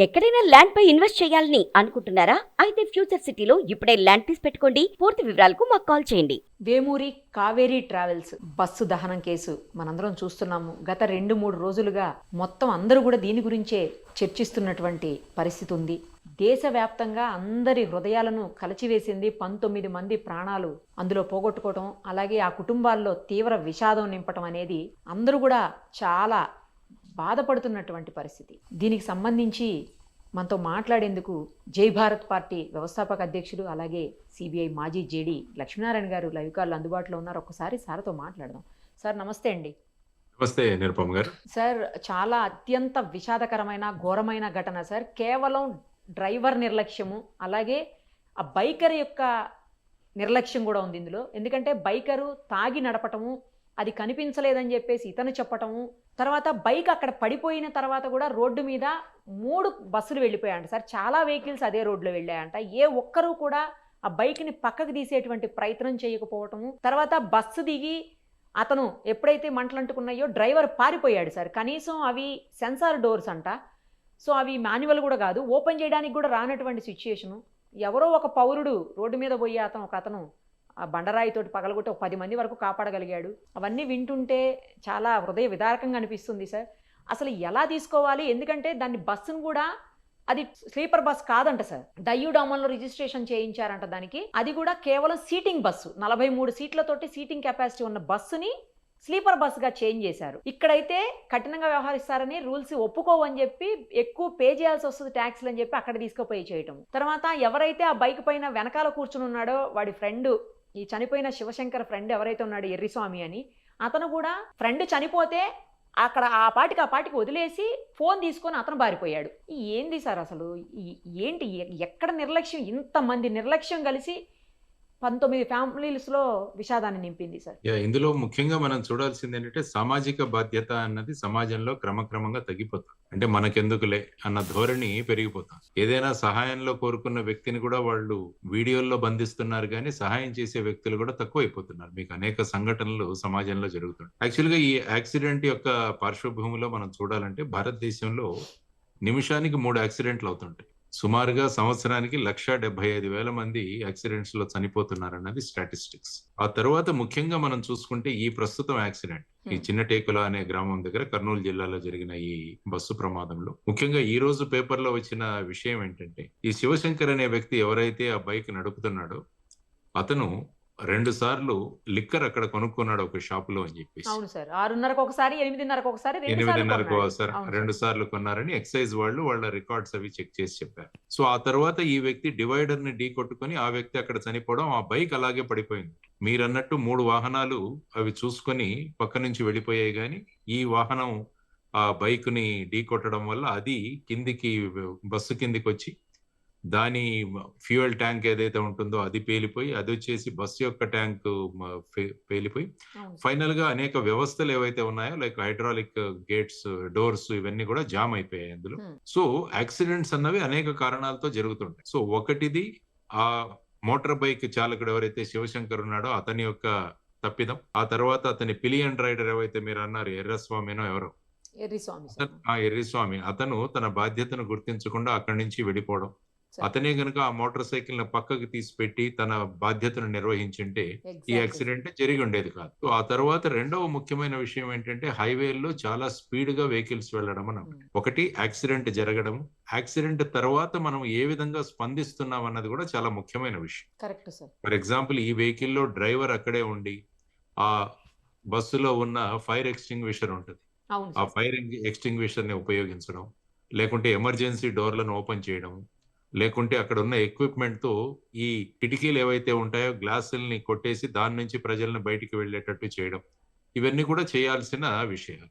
ఎక్కడైనా ల్యాండ్ పై ఇన్వెస్ట్ చేయాలని అనుకుంటున్నారా? అయితే ఫ్యూచర్ సిటీలో ఇప్పుడే ల్యాండ్ పీస్ పెట్టుకోండి. పూర్తి వివరాలకు మాకు కాల్ చేయండి. వేమూరి కావేరీ ట్రావెల్స్ బస్సు దహనం కేసు మనందరం చూస్తున్నాము. గత 2-3 రోజులుగా మొత్తం అందరూ కూడా దీని గురించే చర్చిస్తున్నటువంటి పరిస్థితి ఉంది. దేశవ్యాప్తంగా అందరి హృదయాలను కలచివేసింది. 19 మంది ప్రాణాలు అందులో పోగొట్టుకోవటం, అలాగే ఆ కుటుంబాల్లో తీవ్ర విషాదం నింపటం అనేది అందరూ కూడా చాలా బాధపడుతున్నటువంటి పరిస్థితి. దీనికి సంబంధించి మనతో మాట్లాడేందుకు జై భారత్ పార్టీ వ్యవస్థాపక అధ్యక్షుడు, అలాగే సిబిఐ మాజీ జేడీ లక్ష్మీనారాయణ గారు లైవ్ కాల్లో అందుబాటులో ఉన్నారు. ఒక్కసారి సార్తో మాట్లాడదాం. సార్ నమస్తే అండి. నమస్తే నిరుపమ్ గారు. సార్, చాలా అత్యంత విషాదకరమైన ఘోరమైన ఘటన సార్. కేవలం డ్రైవర్ నిర్లక్ష్యము, అలాగే ఆ బైకర్ యొక్క నిర్లక్ష్యం కూడా ఉంది ఇందులో. ఎందుకంటే బైకరు తాగి నడపటము, అది కనిపించలేదని చెప్పేసి ఇతను చెప్పటము, తర్వాత బైక్ అక్కడ పడిపోయిన తర్వాత కూడా రోడ్డు మీద 3 బస్సులు వెళ్ళిపోయాయంట సార్. చాలా వెహికల్స్ అదే రోడ్లో వెళ్ళాయంట. ఏ ఒక్కరూ కూడా ఆ బైక్ని పక్కకు తీసేటువంటి ప్రయత్నం చేయకపోవటము, తర్వాత బస్సు దిగి అతను ఎప్పుడైతే మంటలు అంటుకున్నాయో డ్రైవర్ పారిపోయాడు సార్. కనీసం అవి సెన్సార్ డోర్స్ అంట, సో అవి మాన్యువల్ కూడా కాదు, ఓపెన్ చేయడానికి కూడా రానటువంటి సిచ్యుయేషను. ఎవరో ఒక పౌరుడు రోడ్డు మీద పోయి అతను ఆ బండరాయితోటి పగలగొట్టి 10 మంది వరకు కాపాడగలిగాడు. అవన్నీ వింటుంటే చాలా హృదయ విదారకంగా అనిపిస్తుంది సార్. అసలు ఎలా తీసుకోవాలి? ఎందుకంటే దాన్ని బస్సును కూడా, అది స్లీపర్ బస్ కాదంట సార్, డయ్యూడామన్లో రిజిస్ట్రేషన్ చేయించారంట దానికి. అది కూడా కేవలం సీటింగ్ బస్సు, 43 సీట్లతోటి సీటింగ్ కెపాసిటీ ఉన్న బస్సుని స్లీపర్ బస్సుగా చేంజ్ చేశారు. ఇక్కడైతే కఠినంగా వ్యవహరిస్తారని రూల్స్ ఒప్పుకోవని చెప్పి ఎక్కువ పే చేయాల్సి వస్తుంది ట్యాక్స్లు అని చెప్పి అక్కడ తీసుకుపోయి చేయటం. తర్వాత ఎవరైతే ఆ బైక్ పైన వెనకాల కూర్చుని ఉన్నాడో వాడి ఫ్రెండ్, ఈ చనిపోయిన శివశంకర్ ఫ్రెండ్ ఎవరైతే ఉన్నాడో ఎర్రిస్వామి అని, అతను కూడా ఫ్రెండ్ చనిపోతే అక్కడ ఆ పాటికి వదిలేసి ఫోన్ తీసుకొని అతను పారిపోయాడు. ఏంది సార్ అసలు? ఏంటి, ఎక్కడ నిర్లక్ష్యం? ఇంతమంది నిర్లక్ష్యం కలిసి 19 ఫ్యామిలీస్లో విషాదాన్ని నింపింది సార్. ఇందులో ముఖ్యంగా మనం చూడాల్సింది ఏంటంటే సామాజిక బాధ్యత అన్నది సమాజంలో క్రమక్రమంగా తగ్గిపోతుంది. అంటే మనకెందుకులే అన్న ధోరణి పెరిగిపోతుంది. ఏదైనా సహాయంలో కోరుకున్న వ్యక్తిని కూడా వాళ్ళు వీడియోల్లో బంధిస్తున్నారు, కానీ సహాయం చేసే వ్యక్తులు కూడా తక్కువైపోతున్నారు. మీకు అనేక సంఘటనలు సమాజంలో జరుగుతున్నాయి. యాక్చువల్గా ఈ యాక్సిడెంట్ యొక్క పార్శ్వభూమిలో మనం చూడాలంటే భారతదేశంలో నిమిషానికి 3 యాక్సిడెంట్లు అవుతుంటాయి. సుమారుగా సంవత్సరానికి 1,75,000 మంది యాక్సిడెంట్స్ లో చనిపోతున్నారన్నది స్టాటిస్టిక్స్. ఆ తర్వాత ముఖ్యంగా మనం చూసుకుంటే ఈ ప్రస్తుతం యాక్సిడెంట్ ఈ చిన్నటేకుల అనే గ్రామం దగ్గర కర్నూలు జిల్లాలో జరిగిన ఈ బస్సు ప్రమాదంలో ముఖ్యంగా ఈ రోజు పేపర్లో వచ్చిన విషయం ఏంటంటే, ఈ శివశంకర్ అనే వ్యక్తి ఎవరైతే ఆ బైక్ నడుపుతున్నాడో అతను 2 సార్లు లిక్కర్ అక్కడ కొనుక్కున్నాడు ఒక షాప్ లో అని చెప్పేసి. అవును సార్, 6:30కు ఒకసారి, 8:30కు ఒకసారి, 8:30కు ఒకసారి 2 సార్లు కొన్నారని ఎక్సైజ్ వాళ్ళు వాళ్ళ రికార్డ్స్ అవి చెక్ చేసి చెప్పారు. సో ఆ తర్వాత ఈ వ్యక్తి డివైడర్ ని ఢీ కొట్టుకుని ఆ వ్యక్తి అక్కడ చనిపోవడం, ఆ బైక్ అలాగే పడిపోయింది. మీరన్నట్టు 3 వాహనాలు అవి చూసుకొని పక్క నుంచి వెళ్ళిపోయాయి, కానీ ఈ వాహనం ఆ బైక్ ని ఢీ కొట్టడం వల్ల అది కిందికి, బస్సు కిందికి వచ్చి దాని ఫ్యూయల్ ట్యాంక్ ఏదైతే ఉంటుందో అది పేలిపోయి, అది వచ్చేసి బస్సు యొక్క ట్యాంక్ పేలిపోయి, ఫైనల్ గా అనేక వ్యవస్థలు ఏవైతే ఉన్నాయో లైక్ హైడ్రాలిక్ గేట్స్, డోర్స్, ఇవన్నీ కూడా జామ్ అయిపోయాయి అందులో. సో యాక్సిడెంట్స్ అన్నవి అనేక కారణాలతో జరుగుతుంటాయి. సో ఒకటిది ఆ మోటార్ బైక్ చాలకుడు ఎవరైతే శివశంకర్ ఉన్నాడో అతని యొక్క తప్పిదం. ఆ తర్వాత అతని పిలియన్ రైడర్ ఎవరైతే మీరు అన్నారు, ఎర్రస్వామినో ఎవరో, ఎర్రిస్వామి, అతను తన బాధ్యతను గుర్తించకుండా అక్కడి నుంచి వెళ్ళిపోవడం. అతనే గనుక ఆ మోటార్ సైకిల్ ని పక్కకు తీసిపెట్టి తన బాధ్యతను నిర్వహించుంటే ఈ యాక్సిడెంట్ జరిగి ఉండేది కాదు. ఆ తర్వాత రెండవ ముఖ్యమైన విషయం ఏంటంటే, హైవేల్లో చాలా స్పీడ్ గా వెహికల్స్ వెళ్ళడం అని ఒకటి, యాక్సిడెంట్ జరగడం, యాక్సిడెంట్ తర్వాత మనం ఏ విధంగా స్పందిస్తున్నాం అన్నది కూడా చాలా ముఖ్యమైన విషయం. ఫర్ ఎగ్జాంపుల్, ఈ వెహికల్లో డ్రైవర్ అక్కడే ఉండి ఆ బస్సులో ఉన్న ఫైర్ ఎక్స్టింగ్విషర్ ఉంటుంది, ఆ ఫైర్ ఎక్స్టింగ్విషర్ ని ఉపయోగించడం, లేకుంటే ఎమర్జెన్సీ డోర్లను ఓపెన్ చేయడం, లేకుంటే అక్కడ ఉన్న ఎక్విప్మెంట్ తో ఈ కిటికీలు ఏవైతే ఉంటాయో గ్లాసుల్ని కొట్టేసి దాని నుంచి ప్రజల్ని బయటికి వెళ్ళేటట్టు చేయడం, ఇవన్నీ కూడా చేయాల్సిన విషయాలు.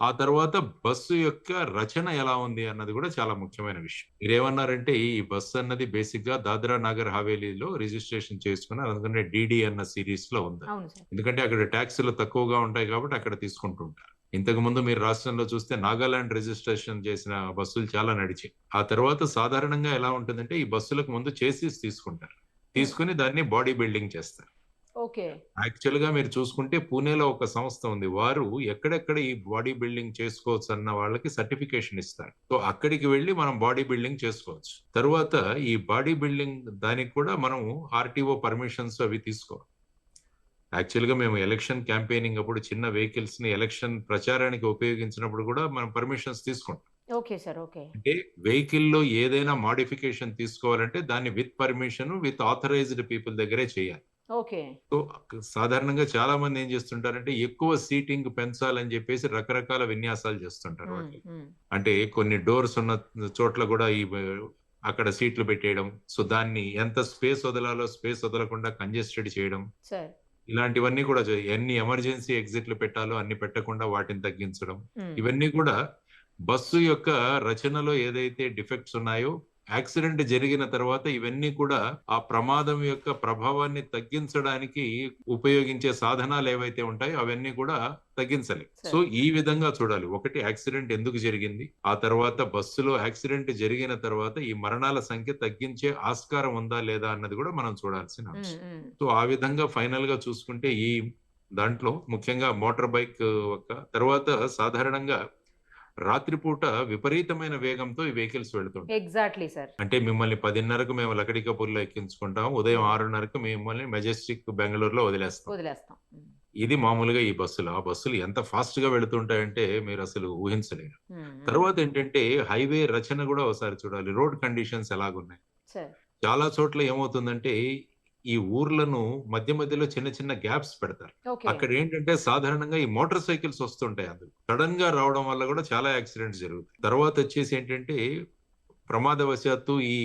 ఆ తర్వాత బస్సు యొక్క రచన ఎలా ఉంది అన్నది కూడా చాలా ముఖ్యమైన విషయం. మీరేమన్నారంటే, ఈ బస్సు అన్నది బేసిక్ గా దాద్రా నగర్ హవేలీలో రిజిస్ట్రేషన్ చేసుకున్నారు, అందుకనే డిడి అన్న సిరీస్ లో ఉంది. ఎందుకంటే అక్కడ ట్యాక్సీలు తక్కువగా ఉంటాయి కాబట్టి అక్కడ తీసుకుంటుంటారు. ఇంతకు ముందు మీరు రాష్ట్రంలో చూస్తే నాగాలాండ్ రిజిస్ట్రేషన్ చేసిన బస్సులు చాలా నడిచాయి. ఆ తర్వాత సాధారణంగా ఎలా ఉంటుందంటే, ఈ బస్సులకు ముందు చేసిస్ తీసుకుంటారు, తీసుకుని దాన్ని బాడీ బిల్డింగ్ చేస్తారు. ఓకే. యాక్చువల్ గా మీరు చూసుకుంటే పూణేలో ఒక సంస్థ ఉంది. వారు ఎక్కడెక్కడ ఈ బాడీ బిల్డింగ్ చేసుకోవచ్చు అన్న వాళ్ళకి సర్టిఫికేషన్ ఇస్తారు. సో అక్కడికి వెళ్ళి మనం బాడీ బిల్డింగ్ చేసుకోవచ్చు. తరువాత ఈ బాడీ బిల్డింగ్ దానికి కూడా మనం ఆర్టీఓ పర్మిషన్స్ అవి తీసుకోవాలి. యాక్చువల్ గా మేము ఎలక్షన్ క్యాంపెయినింగ్ అప్పుడు చిన్న వెహికల్స్ ని ఎలక్షన్ ప్రచారానికి ఉపయోగించినప్పుడు కూడా మనం పర్మిషన్స్ తీసుకుంటాం. Okay sir. ఓకే. అంటే వెహికల్ లో ఏదైనా మాడిఫికేషన్ తీసుకోవాలంటే దాన్ని with permission with authorised people దగ్గరే చేయాలి. ఓకే. సో సాధారణంగా చాలా మంది ఏం చేస్తుంటారంటే ఎక్కువ సీటింగ్ పెంచాలని చెప్పేసి రకరకాల విన్యాసాలు చేస్తుంటారు వాటికి. అంటే కొన్ని డోర్స్ ఉన్న చోట్ల కూడా అక్కడ సీట్లు పెట్టేయడం, సో దాన్ని ఎంత స్పేస్ వదలాలో స్పేస్ వదలకుండా కంజెస్టెడ్ చేయడం, సార్. ఇలాంటివన్నీ కూడా ఎన్ని ఎమర్జెన్సీ ఎగ్జిట్లు పెట్టాలో అన్ని పెట్టకుండా వాటిని తగ్గించడం, ఇవన్నీ కూడా బస్సు యొక్క రచనలో ఏదైతే డిఫెక్ట్స్ ఉన్నాయో యాక్సిడెంట్ జరిగిన తర్వాత ఇవన్నీ కూడా ఆ ప్రమాదం యొక్క ప్రభావాన్ని తగ్గించడానికి ఉపయోగించే సాధనాలు ఏవైతే ఉంటాయో అవన్నీ కూడా తగ్గించాలి. సో ఈ విధంగా చూడాలి. ఒకటి, యాక్సిడెంట్ ఎందుకు జరిగింది, ఆ తర్వాత బస్సులో యాక్సిడెంట్ జరిగిన తర్వాత ఈ మరణాల సంఖ్య తగ్గించే ఆస్కారం ఉందా లేదా అన్నది కూడా మనం చూడాల్సిన అంశం. సో ఆ విధంగా ఫైనల్ గా చూసుకుంటే ఈ దాంట్లో ముఖ్యంగా మోటార్ బైక్ తర్వాత సాధారణంగా రాత్రిపూట విపరీతమైన వేగంతో ఈ వెహికల్స్ వెళ్తుంటాయి. Exactly sir. అంటే మిమ్మల్ని 10:30కు మేము లకడి కపూర్లో ఎక్కించుకుంటాం, ఉదయం 6:30కు మిమ్మల్ని మెజెస్టిక్ బెంగళూరులో వదిలేస్తాం. ఇది మామూలుగా ఈ బస్సులు. ఆ బస్సులు ఎంత ఫాస్ట్ గా వెళుతుంటాయంటే మీరు అసలు ఊహించలేరు. తర్వాత ఏంటంటే హైవే రచన కూడా ఒకసారి చూడాలి. రోడ్ కండిషన్స్ ఎలాగున్నాయి. చాలా చోట్ల ఏమవుతుందంటే ఈ ఊర్లను మధ్య మధ్యలో చిన్న చిన్న గ్యాప్స్ పెడతారు. అక్కడ ఏంటంటే సాధారణంగా ఈ మోటార్ సైకిల్స్ వస్తుంటాయి, అందులో సడన్ గా రావడం వల్ల కూడా చాలా యాక్సిడెంట్స్ జరుగుతాయి. తర్వాత వచ్చేసి ఏంటంటే ప్రమాదవశాత్తు ఈ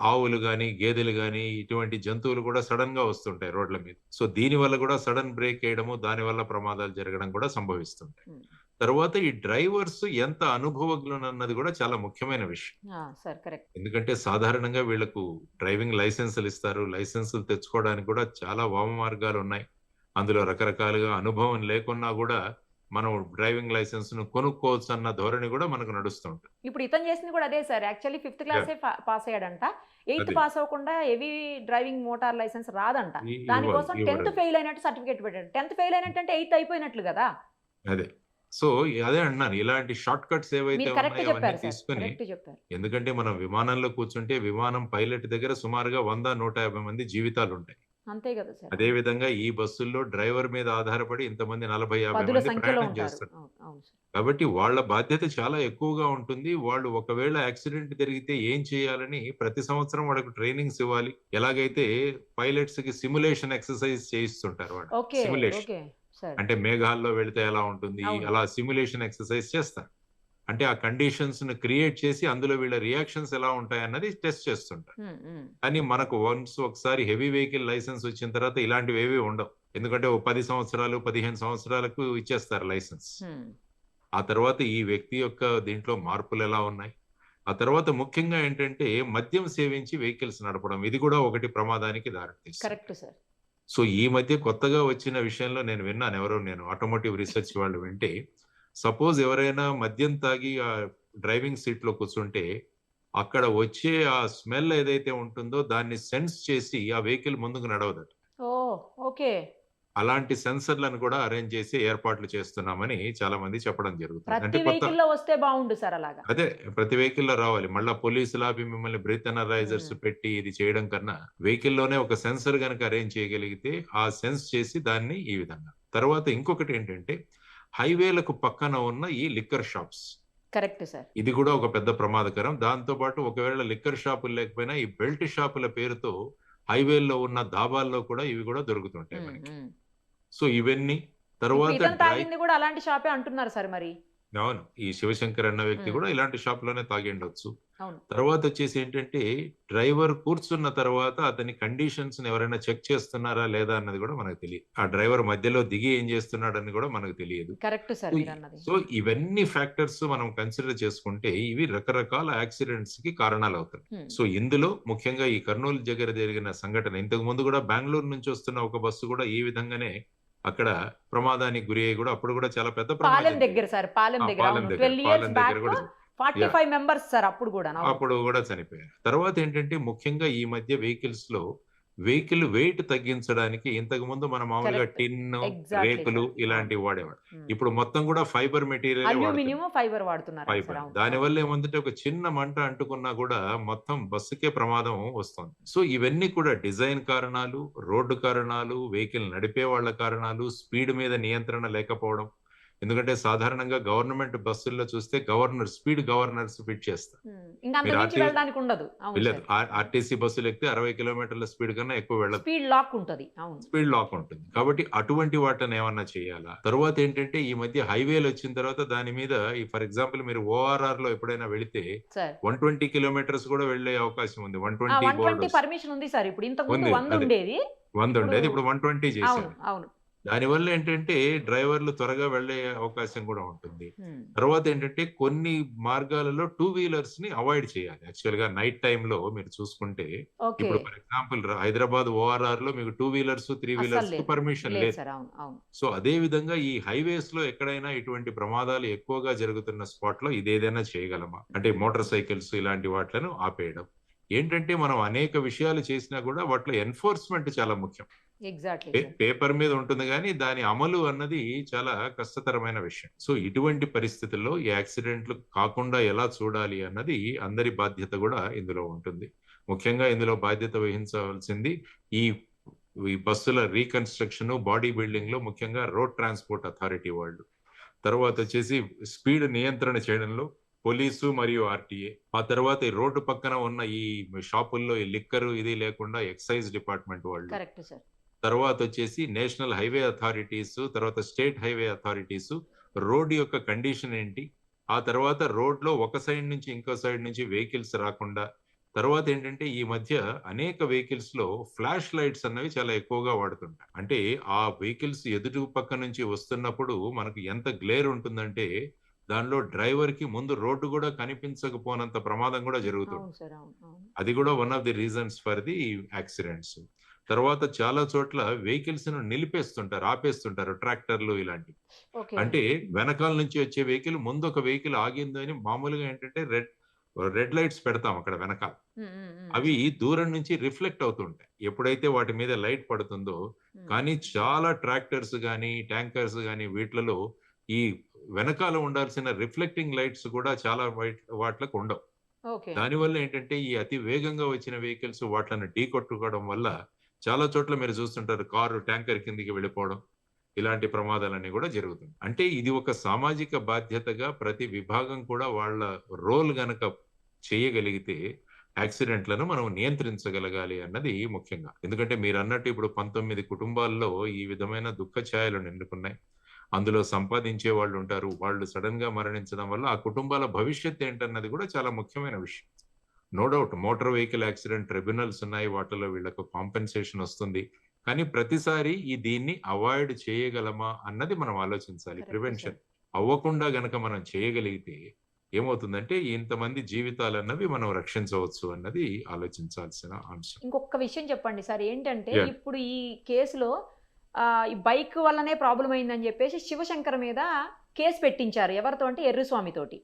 ఆవులు గాని గేదెలు గాని ఇటువంటి జంతువులు కూడా సడన్ గా వస్తుంటాయి రోడ్ల మీద. సో దీని వల్ల కూడా సడన్ బ్రేక్ వేయడము, దాని వల్ల ప్రమాదాలు జరగడం కూడా సంభవిస్తుంటాయి. తర్వాత ఈ డ్రైవర్స్ ఎంత అనుభవజ్ఞులు అన్నది కూడా చాలా ముఖ్యమైన విషయం. ఎందుకంటే సాధారణంగా వీళ్లకు డ్రైవింగ్ లైసెన్సులు ఇస్తారు. లైసెన్సులు తెచ్చుకోవడానికి కూడా చాలా వామ మార్గాలు ఉన్నాయి. అందులో రకరకాలుగా అనుభవం లేకున్నా కూడా మనం డ్రైవింగ్ లైసెన్స్ ను కొనుక్కోవచ్చు అన్న ధోరణి కూడా మనకు నడుస్తుంటుంది. ఇప్పుడు ఇతను చేసింది కూడా అదే సార్. యాక్చువల్లీ 5th క్లాసే పాస్ అయ్యాడంట. 8th పాస్ అవ్వకుండా హెవీ డ్రైవింగ్ మోటార్ లైసెన్స్ రాదంట. దానికోసం 10th ఫెయిల్ అయినట్టు సర్టిఫికేట్ పెట్టాడు. 10th ఫెయిల్ అయినట్టు అంటే 8th అయిపోయినట్లు కదా. అదే. సో అదే అంటున్నాను, ఇలాంటి షార్ట్ కట్స్ ఏవైతే ఉన్నాయో అవన్నీ తీసుకుని, ఎందుకంటే మనం విమానంలో కూర్చుంటే విమానం పైలట్ దగ్గర సుమారుగా 100-150 మంది జీవితాలు ఉంటాయి. అంతే కదా సార్. అదే విధంగా ఈ బస్సుల్లో డ్రైవర్ మీద ఆధారపడి ఇంతమంది 40-50 మంది ప్రయాణం చేస్తారు. కాబట్టి వాళ్ళ బాధ్యత చాలా ఎక్కువగా ఉంటుంది. వాళ్ళు ఒకవేళ యాక్సిడెంట్ జరిగితే ఏం చేయాలని ప్రతి సంవత్సరం వాళ్ళకు ట్రైనింగ్స్ ఇవ్వాలి. ఎలాగైతే పైలట్స్ కి సిమ్యులేషన్ ఎక్సర్సైజ్ చేయిస్తుంటారు వాళ్ళు. సిమ్యులేషన్ అంటే మేఘాల్లో వెళితే ఎలా ఉంటుంది, అలా సిమ్యులేషన్ ఎక్సర్సైజ్ చేస్తారు. అంటే ఆ కండిషన్స్ ను క్రియేట్ చేసి అందులో వీళ్ళ రియాక్షన్స్ ఎలా ఉంటాయి అన్నది టెస్ట్ చేస్తుంటారు. కానీ మనకు ఒకసారి హెవీ వెహికల్ లైసెన్స్ వచ్చిన తర్వాత ఇలాంటివి ఏవి ఉండవు. ఎందుకంటే 10 సంవత్సరాలు 15 సంవత్సరాలకు ఇచ్చేస్తారు లైసెన్స్. ఆ తర్వాత ఈ వ్యక్తి యొక్క దీంట్లో మార్పులు ఎలా ఉన్నాయి. ఆ తర్వాత ముఖ్యంగా ఏంటంటే మద్యం సేవించి వెహికల్స్ నడపడం, ఇది కూడా ఒకటి ప్రమాదానికి దారితీస్తుంది. సో ఈ మధ్య కొత్తగా వచ్చిన విషయంలో నేను విన్నాను, నేను ఆటోమోటివ్ రీసెర్చ్ వాళ్ళు వింటే, సపోజ్ ఎవరైనా మద్యం తాగి ఆ డ్రైవింగ్ సీట్ లో కూర్చుంటే అక్కడ వచ్చే ఆ స్మెల్ ఏదైతే ఉంటుందో దాన్ని సెన్స్ చేసి ఆ వెహికల్ ముందుకు నడవదట. అలాంటి సెన్సర్లను కూడా అరేంజ్ చేసి ఏర్పాట్లు చేస్తున్నామని చాలా మంది చెప్పడం జరుగుతుంది. అంటే అదే ప్రతి వెహికల్లో రావాలి. మళ్ళా పోలీసులు ఆపి మిమ్మల్ని బ్రీత్ అనలైజర్స్ పెట్టి ఇది చేయడం కన్నా వెహికల్లోనే ఒక సెన్సర్ కనుక అరేంజ్ చేయగలిగితే ఆ సెన్స్ చేసి దాన్ని ఈ విధంగా. తర్వాత ఇంకొకటి ఏంటంటే హైవేలకు పక్కన ఉన్న ఈ లిక్కర్ షాప్స్. Correct sir. ఇది కూడా ఒక పెద్ద ప్రమాదకరం. దాంతో పాటు ఒకవేళ లిక్కర్ షాపులు లేకపోయినా ఈ బెల్ట్ షాపుల పేరుతో హైవేల్లో ఉన్న దాబాల్లో కూడా ఇవి కూడా దొరుకుతుంటాయి మనకి. సో ఇవన్నీ తర్వాత కూడా అలాంటి షాపే అంటున్నారు సార్. మరి అవును, ఈ శివశంకర్ అన్న వ్యక్తి కూడా ఇలాంటి షాప్ లోనే తాగిండొచ్చు. తర్వాత వచ్చేసి ఏంటంటే డ్రైవర్ కూర్చున్న తర్వాత అతని కండిషన్స్ ఎవరైనా చెక్ చేస్తున్నారా లేదా అన్నది కూడా మనకు తెలియదు. ఆ డ్రైవర్ మధ్యలో దిగి ఏం చేస్తున్నాడని కూడా మనకు తెలియదు. Correct sir. సో ఇవన్నీ ఫ్యాక్టర్స్ మనం కన్సిడర్ చేసుకుంటే ఇవి రకరకాల యాక్సిడెంట్స్ కి కారణాలు అవుతాయి. సో ఇందులో ముఖ్యంగా ఈ కర్నూలు దగ్గర జరిగిన సంఘటన, ఇంతకు ముందు కూడా బెంగళూరు నుంచి వస్తున్న ఒక బస్సు కూడా ఈ విధంగానే అక్కడ ప్రమాదానికి గురి అయ్యి కూడా అప్పుడు కూడా చాలా పెద్ద పాలెం దగ్గర సార్. పాలెం దగ్గర కూడా 45 మెంబర్స్ సార్ అప్పుడు కూడా చనిపోయారు. తర్వాత ఏంటంటే ముఖ్యంగా ఈ మధ్య వెహికల్స్ లో వెహికల్ వెయిట్ తగ్గించడానికి ఇంతకు ముందు మనం మామూలుగా కరెక్ట్. టిన్, ఎగ్జాక్ట్లీ రేకులు సార్. అవును. ఇలాంటివి వాడేవాడు. ఉమ్. ఇప్పుడు మొత్తం కూడా ఫైబర్ మెటీరియల్ వాడుతున్నాం. అల్యూమినియం ఫైబర్ వాడుతున్నారండి సార్. ఫైబర్. అవును. దానివల్ల ఏముందంటే ఒక చిన్న మంట అంటుకున్నా కూడా మొత్తం బస్సుకే ప్రమాదం వస్తుంది. సో ఇవన్నీ కూడా డిజైన్ కారణాలు, రోడ్డు కారణాలు, వెహికల్ నడిపే వాళ్ళ కారణాలు, స్పీడ్ మీద నియంత్రణ లేకపోవడం. ఎందుకంటే సాధారణంగా గవర్నమెంట్ బస్సుల్లో చూస్తే స్పీడ్ గవర్నర్స్ ఫిట్ చేస్తారు. ఇంకా అంత మీరు మించి ఆర్టీ వెళ్ళడానికి ఉండదు. అవును లేదు సార్. ఆర్టీసీ బస్సులు ఎక్కితే 60 కిలోమీటర్ల స్పీడ్ కన్నా ఎక్కువ వెళ్ళదు. స్పీడ్ లాక్ ఉంటది. అవును. స్పీడ్ లాక్ ఉంటుంది. కాబట్టి అటువంటి వాటిని ఏమన్నా చేయాలా? తరువాత ఏంటంటే ఈ మధ్య హైవేలు వచ్చిన తర్వాత దాని మీద ఫర్ ఎగ్జాంపుల్ మీరు ఓఆర్ఆర్ లో ఎప్పుడైనా వెళితే సార్ 120 కిలోమీటర్స్ కూడా వెళ్ళే అవకాశం ఉంది. 120 బోర్డు 120 పర్మిషన్ ఉంది సార్. ఇప్పుడు ఇంతకు ముందు ఉంది. 100 అదే. ఉండేది. 100 ఉండేది. ఇప్పుడు ఇప్పుడు 120 అవును. చేశారు. అవును. దానివల్ల ఏంటంటే డ్రైవర్లు త్వరగా వెళ్ళే అవకాశం కూడా ఉంటుంది. ఉమ్. తర్వాత ఏంటంటే కొన్ని మార్గాలలో 2 వీలర్స్ ని అవాయిడ్ చేయాలి. యాక్చువల్ గా నైట్ టైమ్ లో మీరు చూసుకుంటే ఓకే. ఇప్పుడు ఫర్ ఎగ్జాంపుల్ హైదరాబాద్ ఓఆర్ఆర్ లో మీకు 2 వీలర్స్, 3 అస్సలు వీలర్స్ లేదు. పర్మిషన్ లేదు లేదు. సార్. అవును. అవును. సో అదే విధంగా ఈ హైవేస్ లో ఎక్కడైనా ఇటువంటి ప్రమాదాలు ఎక్కువగా జరుగుతున్న స్పాట్ లో ఇదేదైనా చేయగలమా? అంటే మోటార్ సైకిల్స్ ఇలాంటి వాటిలను ఆపేయడం. ఏంటంటే మనం అనేక విషయాలు చేసినా కూడా వాటిలో ఎన్ఫోర్స్మెంట్ చాలా ముఖ్యం. Exactly sir. పేపర్ మీద ఉంటుంది కానీ దాని అమలు అన్నది చాలా కష్టతరమైన విషయం. సో ఇటువంటి పరిస్థితుల్లో ఈ యాక్సిడెంట్లు కాకుండా ఎలా చూడాలి అన్నది అందరి బాధ్యత కూడా ఇందులో ఉంటుంది. ముఖ్యంగా ఇందులో బాధ్యత వహించవలసింది ఈ ఈ బస్సుల రీకన్స్ట్రక్షన్, బాడీ బిల్డింగ్ లో ముఖ్యంగా రోడ్ ట్రాన్స్పోర్ట్ అథారిటీ వాళ్ళు. తర్వాత వచ్చేసి స్పీడ్ నియంత్రణ చేయడంలో పోలీసు మరియు ఆర్టీఏ. ఆ తర్వాత ఈ రోడ్డు పక్కన ఉన్న ఈ షాపుల్లో ఈ లిక్కర్ ఇది లేకుండా ఎక్సైజ్ డిపార్ట్మెంట్ వాళ్ళు. Correct sir. తర్వాత వచ్చేసి నేషనల్ హైవే అథారిటీస్, తర్వాత స్టేట్ హైవే అథారిటీస్ రోడ్ యొక్క కండిషన్ ఏంటి, ఆ తర్వాత రోడ్ లో ఒక సైడ్ నుంచి ఇంకో సైడ్ నుంచి వెహికల్స్ రాకుండా. తర్వాత ఏంటంటే ఈ మధ్య అనేక వెహికల్స్ లో ఫ్లాష్ లైట్స్ అన్నవి చాలా ఎక్కువగా వాడుతుంటాయి. అంటే ఆ వెహికల్స్ ఎదుటి పక్క నుంచి వస్తున్నప్పుడు మనకు ఎంత గ్లేర్ ఉంటుందంటే దానిలో డ్రైవర్ కి ముందు రోడ్డు కూడా కనిపించకపోనంత ప్రమాదం కూడా జరుగుతుంది. అవును సార్. అవును. అవును. అది కూడా one of the reasons for the accidents. తర్వాత చాలా చోట్ల వెహికల్స్ ను నిలిపేస్తుంటారు, ఆపేస్తుంటారు, ట్రాక్టర్లు ఇలాంటివి. ఓకే. అంటే వెనకాల నుంచి వచ్చే వెహికల్ ముందు ఒక వెహికల్ ఆగిందని మామూలుగా ఏంటంటే రెడ్ లైట్స్ పెడతాం అక్కడ వెనకాల. ఉమ్, ఉమ్, ఉమ్. అవి దూరం నుంచి రిఫ్లెక్ట్ అవుతుంటాయి ఎప్పుడైతే వాటి మీద లైట్ పడుతుందో. ఉమ్. కానీ చాలా ట్రాక్టర్స్ కానీ ట్యాంకర్స్ కానీ వీటిలలో ఈ వెనకాల ఉండాల్సిన రిఫ్లెక్టింగ్ లైట్స్ కూడా చాలా వాటికి ఉండవు. ఓకే. దానివల్ల ఏంటంటే ఈ అతి వేగంగా వచ్చిన వెహికల్స్ వాటిని ఢీ కొట్టుకోవడం వల్ల చాలా చోట్ల మీరు చూస్తుంటారు కారు ట్యాంకర్ కిందికి వెళ్ళిపోవడం, ఇలాంటి ప్రమాదాలన్నీ కూడా జరుగుతుంది. అంటే ఇది ఒక సామాజిక బాధ్యతగా ప్రతి విభాగం కూడా వాళ్ళ రోల్ గనక చేయగలిగితే యాక్సిడెంట్లను మనం నియంత్రించగలగాలి అన్నది ముఖ్యంగా. ఎందుకంటే మీరు అన్నట్టు ఇప్పుడు 19 కుటుంబాల్లో ఈ విధమైన దుఃఖ ఛాయలు నిండుకున్నాయి. అందులో సంపాదించే వాళ్ళు ఉంటారు. వాళ్ళు సడన్ గా మరణించడం వల్ల ఆ కుటుంబాల భవిష్యత్ ఏంటన్నది కూడా చాలా ముఖ్యమైన విషయం. No doubt motor vehicle accident tribunals ఉన్నాయి, వాటిలో వీళ్ళకు కాంపెన్సేషన్ వస్తుంది. కానీ ప్రతిసారి దీన్ని అవాయిడ్ చేయగలమా అన్నది మనం ఆలోచించాలి. Correct, ప్రివెన్షన్ అవ్వకుండా గనక మనం చేయగలిగితే ఏమవుతుందంటే ఇంతమంది జీవితాలన్నవి మనం రక్షించవచ్చు అన్నది ఆలోచించాల్సిన అంశం. ఇంకొక విషయం చెప్పండి సార్. ఏంటంటే Yeah. ఇప్పుడు ఈ కేసులో ఈ బైక్ వల్లనే ప్రాబ్లం అయిందని చెప్పేసి శివశంకర్ మీద కేసు పెట్టించారు. ఎవరితో అంటే ఎర్రుస్వామి తోటి.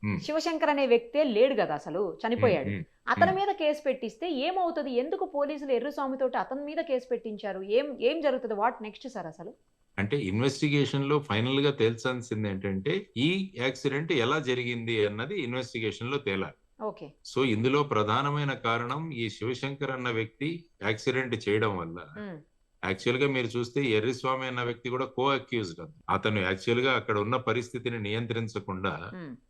Hmm. శివశంకర్ అనే వ్యక్తే లేడు కదా, అసలు చనిపోయాడు. Hmm. అతని మీద కేసు పెట్టిస్తే ఏమవుతుంది? ఎందుకు పోలీసులు ఎర్రుస్వామి తోటి అతని మీద కేసు పెట్టించారు? ఏం జరుగుతుంది? వాట్ నెక్స్ట్ సార్ అసలు? అంటే ఇన్వెస్టిగేషన్ లో ఫైనల్ గా తేల్చాల్సింది ఏంటంటే ఈ యాక్సిడెంట్ ఎలా జరిగింది అన్నది ఇన్వెస్టిగేషన్ లో తేలాలి. ఓకే. సో ఇందులో ప్రధానమైన కారణం ఈ శివశంకర్ అన్న వ్యక్తి యాక్సిడెంట్ చేయడం వల్ల. యాక్చువల్ గా మీరు చూస్తే ఎర్రిస్వామి అన్న వ్యక్తి కూడా కో అక్యూజ్డ్. అతను యాక్చువల్ గా అక్కడ ఉన్న పరిస్థితిని నియంత్రించకుండా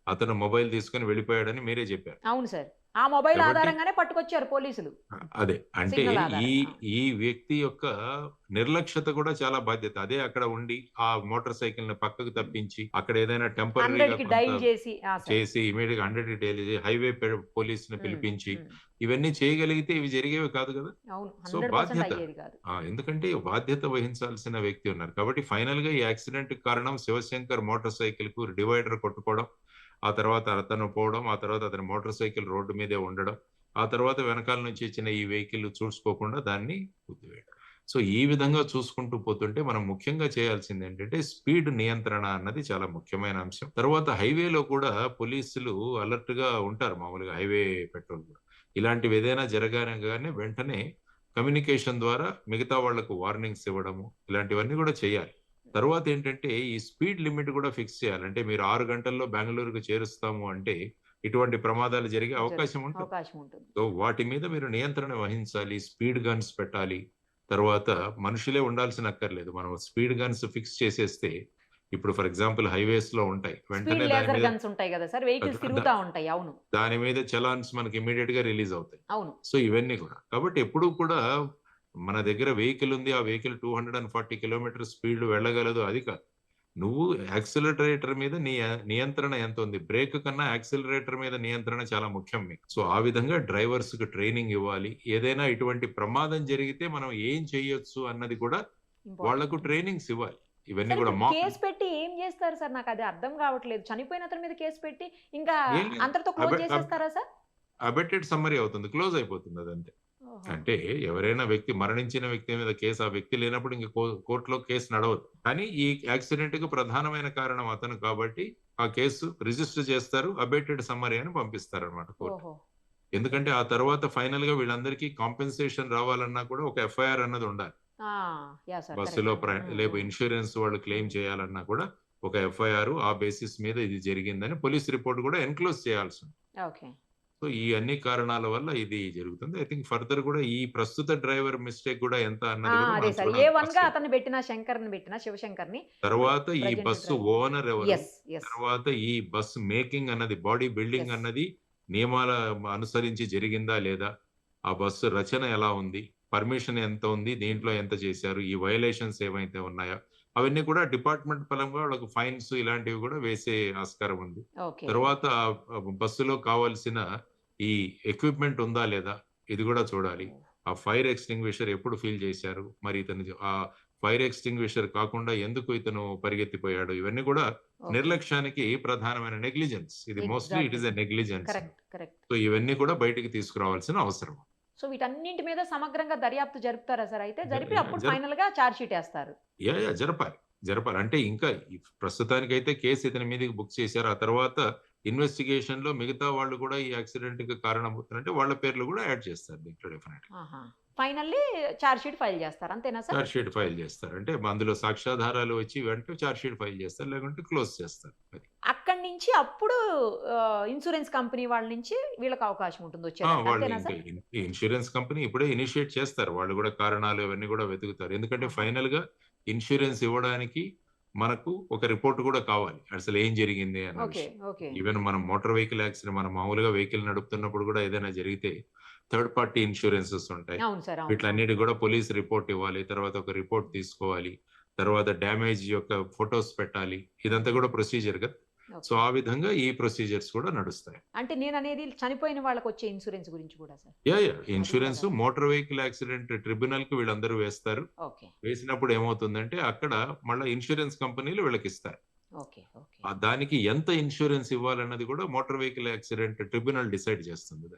అతను మొబైల్ తీసుకుని వెళ్ళిపోయాడని మీరే చెప్పారు. అవును సార్. ఆ మొబైల్ కాబట్టి- ఆధారంగానే పట్టుకొచ్చారు పోలీసులు. అదే అంటే సిగ్నల్ ఆధారంగా. ఈ వ్యక్తి యొక్క నిర్లక్ష్యత కూడా చాలా బాధ్యత. అదే అక్కడ ఉండి ఆ మోటార్ సైకిల్ ని పక్కకు తప్పించి అక్కడ ఏదైనా 100 కి డైల్ చేసి చేసి ఇమీడియట్ గా 100 డైల్ చేసి హైవే పోలీస్ ని పిలిపించి ఇవన్నీ చేయగలిగితే ఇవి జరిగేవి కాదు కదా. అవును, సో 100% బాధ్యత. అయ్యేది కాదు. ఎందుకంటే బాధ్యత వహించాల్సిన వ్యక్తి ఉన్నారు. కాబట్టి ఫైనల్ గా ఈ యాక్సిడెంట్ కారణం శివశంకర్ మోటార్ సైకిల్ కు డివైడర్ కొట్టుకోవడం, ఆ తర్వాత అతను పోవడం, ఆ తర్వాత అతని మోటార్ సైకిల్ రోడ్డు మీదే ఉండడం, ఆ తర్వాత వెనకాల నుంచి ఇచ్చిన ఈ వెహికల్ చూసుకోకుండా దాన్ని గుద్దివేయడం. సో ఈ విధంగా చూసుకుంటూ పోతుంటే మనం ముఖ్యంగా చేయాల్సింది ఏంటంటే స్పీడ్ నియంత్రణ అన్నది చాలా ముఖ్యమైన అంశం. తర్వాత హైవేలో కూడా పోలీసులు అలర్ట్ గా ఉంటారు. మామూలుగా హైవే పెట్రోల్ కూడా ఇలాంటివి ఏదైనా జరగగానే వెంటనే కమ్యూనికేషన్ ద్వారా మిగతా వాళ్లకు వార్నింగ్స్ ఇవ్వడము ఇలాంటివన్నీ కూడా చేయాలి. తర్వాత ఏంటంటే ఈ స్పీడ్ లిమిట్ కూడా ఫిక్స్ చేయాలి. అంటే మీరు 6 గంటల్లో బెంగళూరుకు చేరుస్తాము అంటే ఇటువంటి ప్రమాదాలు జరిగే అవకాశం ఉంటుంది. అవకాశం ఉంటుంది. సో వాటి మీద మీరు నియంత్రణ వహించాలి. స్పీడ్ గన్స్ పెట్టాలి. తర్వాత మనుషులే ఉండాల్సిన అక్కర్లేదు. మనం స్పీడ్ గన్స్ ఫిక్స్ చేసేస్తే ఇప్పుడు ఫర్ ఎగ్జాంపుల్ హైవేస్ లో ఉంటాయి. స్పీడ్ వెంటనే దాని లేజర్ మీద గన్స్ ఉంటాయి కదా సార్, వెహికల్స్ తిరుగుతా ఉంటాయి. అవును దాని మీద చలాన్స్ మనకి ఇమీడియట్ గా రిలీజ్ అవుతాయి. అవును. సో ఇవన్నీ కూడా కాబట్టి ఎప్పుడు కూడా మన దగ్గర వెహికల్ ఉంది, ఆ వెహికల్ 240 కిలోమీటర్ స్పీడ్ వెళ్ళగలదు అది కాదు. నువ్వు యాక్సిలరేటర్ మీద నీ నియంత్రణ ఎంత ఉంది, బ్రేక్ కన్నా యాక్సిలరేటర్ మీద నియంత్రణ చాలా ముఖ్యం మీకు. సో ఆ విధంగా డ్రైవర్స్ కు ట్రైనింగ్ ఇవ్వాలి. ఏదైనా ఇటువంటి ప్రమాదం జరిగితే మనం ఏం చేయొచ్చు అన్నది కూడా వాళ్లకు ట్రైనింగ్స్ ఇవ్వాలి. ఇవన్నీ కూడా కేసు పెట్టి ఏం చేస్తారు సార్? నాకు అది అర్థం కావట్లేదు. చనిపోయిన అతని మీద కేసు పెట్టి ఇంకా అంతటితో క్లోజ్ చేసేస్తారా సార్? అబెటెడ్ సమ్మరీ అవుతుంది, క్లోజ్ అయిపోతుంది అదంతే. అంటే ఎవరైనా వ్యక్తి మరణించిన వ్యక్తి మీద కేసు, ఆ వ్యక్తి లేనప్పుడు ఇంక కోర్టులో కేసు నడవదు. కానీ ఈ యాక్సిడెంట్ కు ప్రధానమైన కారణం అతను కాబట్టి ఆ కేసు రిజిస్టర్ చేస్తారు, అబేటెడ్ సమ్మరీ అని పంపిస్తారు అనమాట కోర్టు. ఎందుకంటే ఆ తర్వాత ఫైనల్ గా వీళ్ళందరికీ కాంపెన్సేషన్ రావాలన్నా కూడా ఒక ఎఫ్ఐఆర్ అన్నది ఉండాలి. బస్సులో లేకపోతే ఇన్సూరెన్స్ వాళ్ళు క్లెయిమ్ చేయాలన్నా కూడా ఒక ఎఫ్ఐఆర్, ఆ బేసిస్ మీద ఇది జరిగిందని పోలీస్ రిపోర్ట్ కూడా ఎన్క్లోజ్ చేయాల్సి ఉంది. సో ఈ అన్ని కారణాల వల్ల ఇది జరుగుతుంది. ఐ థింక్ ఫర్దర్ కూడా ఈ ప్రస్తుత డ్రైవర్ మిస్టేక్ కూడా ఎంత అన్నది తర్వాత ఈ బస్సు ఓనర్ ఎవరు, తర్వాత ఈ బస్సు మేకింగ్ అన్నది, బాడీ బిల్డింగ్ అన్నది నియమాల అనుసరించి జరిగిందా లేదా, ఆ బస్సు రచన ఎలా ఉంది, పర్మిషన్ ఎంత ఉంది, దీంట్లో ఎంత చేశారు, ఈ వయలేషన్స్ ఏవైతే ఉన్నాయో అవన్నీ కూడా డిపార్ట్మెంట్ పరంగా వాళ్ళకి ఫైన్స్ ఇలాంటివి కూడా వేసే ఆస్కారం ఉంది. తర్వాత బస్సులో కావాల్సిన ఈ ఎక్విప్మెంట్ ఉందా లేదా ఇది కూడా చూడాలి. ఆ ఫైర్ ఎక్స్టింగ్విషర్ ఎప్పుడు ఫీల్ చేశారు, మరి ఇతను ఆ ఫైర్ ఎక్స్టింగ్విషర్ కాకుండా ఎందుకు ఇతను పరిగెత్తిపోయాడు, ఇవన్నీ కూడా నిర్లక్ష్యానికి ప్రధానమైన నెగ్లిజెన్స్. ఇది mostly it is a negligence. So ఇవన్నీ కూడా బయటికి తీసుకురావాల్సిన అవసరం. సో వీటన్నింటి మీద సమగ్రంగా దర్యాప్తు జరుపుతారా సార్? అయితే జరిపి అప్పుడు ఫైనల్ గా చార్జ్ షీట్ వేస్తారు. జరపాలి అంటే ఇంకా ప్రస్తుతానికి అయితే కేసు ఇతని మీదకి బుక్ చేశారు. ఆ తర్వాత ఇన్వెస్టిగేషన్ లో మిగతా వాళ్ళు కూడా ఈ యాక్సిడెంట్ కి కారణమవుతారంటే వాళ్ళ పేర్లు కూడా యాడ్ చేస్తారు దీంట్లో definite. Finally charge sheet file చేస్తారు అంతేనా సార్? చార్జ్ షీట్ ఫైల్ చేస్తారు అంటే అందులో సాక్ష్యాధారాలు వచ్చి వెంటనే చార్జ్ షీట్ ఫైల్ చేస్తారు, లేకుంటే క్లోజ్ చేస్తారు. అక్కడి నుంచి అప్పుడు ఇన్సూరెన్స్ కంపెనీ వాళ్ళ నుంచి వీళ్ళకి అవకాశం ఉంటుంది వాళ్ళు ఇన్సూరెన్స్ కంపెనీ ఇప్పుడే ఇనిషియేట్ చేస్తారు. వాళ్ళు కూడా కారణాలు ఇవన్నీ కూడా వెతుకుతారు. ఎందుకంటే ఫైనల్ గా ఇన్సూరెన్స్ ఇవ్వడానికి మనకు ఒక రిపోర్ట్ కూడా కావాలి, అసలు ఏం జరిగింది అన్న విషయం. ఈవెన్ మనం మోటార్ వెహికల్ యాక్సిడెంట్, మనం మామూలుగా వెహికల్ నడుపుతున్నప్పుడు కూడా ఏదైనా జరిగితే థర్డ్ పార్టీ ఇన్సూరెన్సెస్ ఉంటాయి. వీటిలన్నిటి కూడా పోలీస్ రిపోర్ట్ ఇవ్వాలి, తర్వాత ఒక రిపోర్ట్ తీసుకోవాలి, తర్వాత డ్యామేజ్ యొక్క ఫొటోస్ పెట్టాలి. ఇదంతా కూడా ప్రొసీజర్ కదా. సో ఆ విధంగా ఈ ప్రొసీజర్స్ కూడా నడుస్తాయి. అంటే నేను అనేది చనిపోయిన వాళ్ళకి వచ్చే ఇన్సూరెన్స్ గురించి కూడా sir. Insurance motor vehicle accident tribunal కు వీళ్ళందరూ వేస్తారు. వేసినప్పుడు ఏమవుతుందంటే అక్కడ మళ్ళీ ఇన్సూరెన్స్ కంపెనీలు వీళ్ళకి ఇస్తారు. దానికి ఎంత ఇన్సూరెన్స్ ఇవ్వాలన్నది కూడా motor vehicle accident tribunal decide చేస్తుంది.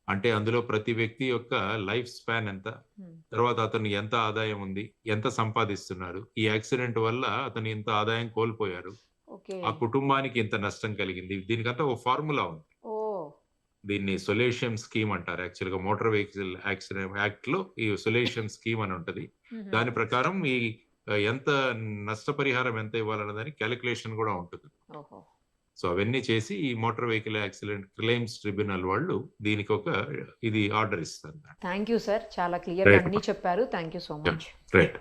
అంటే అందులో ప్రతి వ్యక్తి యొక్క లైఫ్ స్పాన్ ఎంత, తర్వాత అతను ఎంత ఆదాయం ఉంది, ఎంత సంపాదిస్తున్నారు, ఈ యాక్సిడెంట్ వల్ల అతను ఇంత ఆదాయం కోల్పోయారు, ఆ కుటుంబానికి ఇంత నష్టం కలిగింది, దీనికంతా ఒక ఫార్ములా ఉంది. దీన్ని సొల్యూషన్ స్కీమ్ అంటారు. యాక్చువల్ గా మోటార్ వెహికల్ యాక్సిడెంట్ యాక్ట్ లో ఈ సొల్యూషన్ స్కీమ్ అని ఉంటది. దాని ప్రకారం ఈ ఎంత నష్టపరిహారం ఎంత ఇవ్వాలన్న దానికి క్యాలిక్యులేషన్ కూడా ఉంటుంది. సో అవన్నీ చేసి ఈ motor vehicle accident claims tribunal వాళ్ళు దీనికి ఒక ఇది ఆర్డర్ ఇస్తారు. థ్యాంక్ యూ సార్, చాలా క్లియర్ గా అన్ని చెప్పారు. Thank you so much. Right.